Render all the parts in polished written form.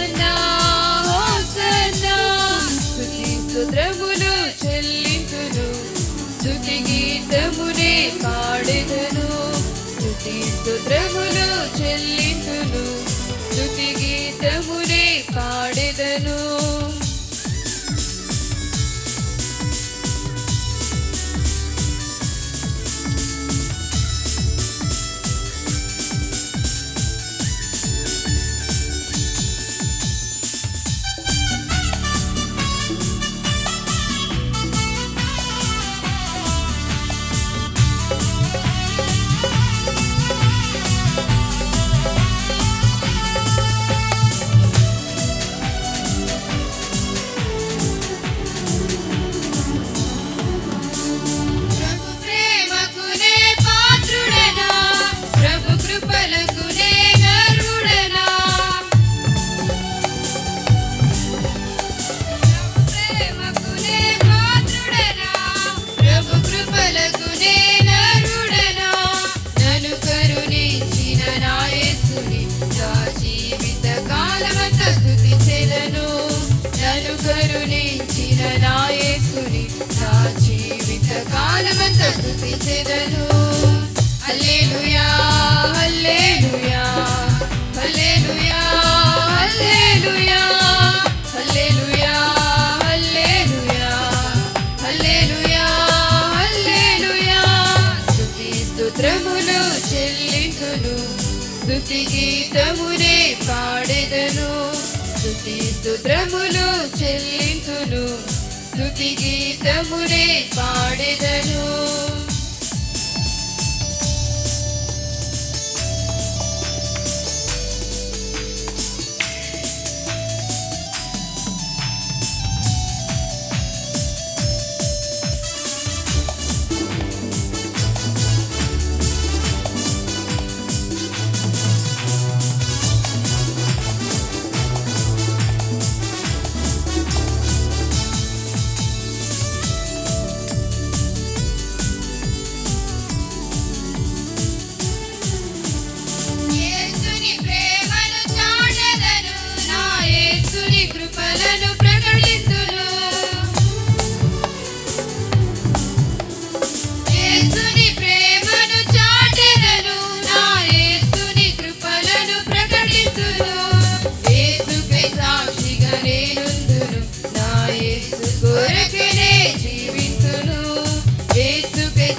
Hosanna hosanna స్తుతి స్తోత్రములు చెల్లింతును స్తుతి గీతమునే పాడెదను స్తుతి స్తోత్రములు చెల్లింతును స్తుతి గీతమునే పాడెదను కరుణించిన నా యేసుని నా జీవిత కాలమంతా స్తుతించెదను హల్లెలూయా హల్లెలూయా హల్లెలూయా హల్లెలూయా హల్లెలూయా హల్లెలూయా హల్లెలూయా హల్లెలూయా స్తుతి స్తోత్రములు చెల్లింతును స్తుతి గీతమునే పాడెదను స్తుతి స్తోత్రములు చెల్లింతును స్తుతి గీతమునే పాడెదను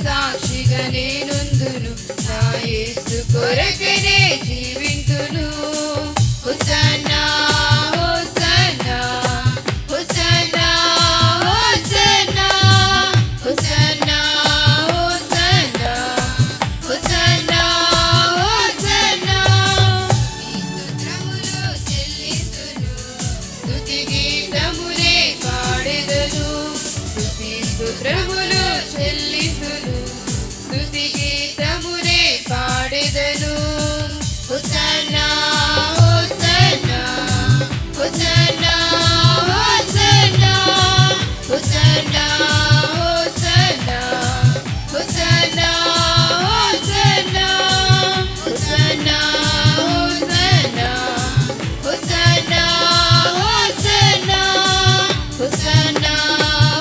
సాక్షిగా నేనుందును నా యేసు కొరకనే జీవింతును hosanna hosanna hosanna hosanna hosanna hosanna hosanna hosanna స్తోత్రములు చెల్లింతును స్తుతి గీతమునే పాడెదను స్తుతి స్తోత్రములు చెల్లింతును స్తుతి గీతమునే పాడెదను హోసన్నా hosanna hosanna hosanna hosanna hosanna hosanna hosanna hosanna hosanna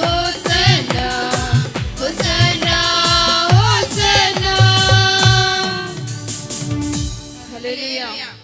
hosanna hosanna హోసన్నా Hallelujah.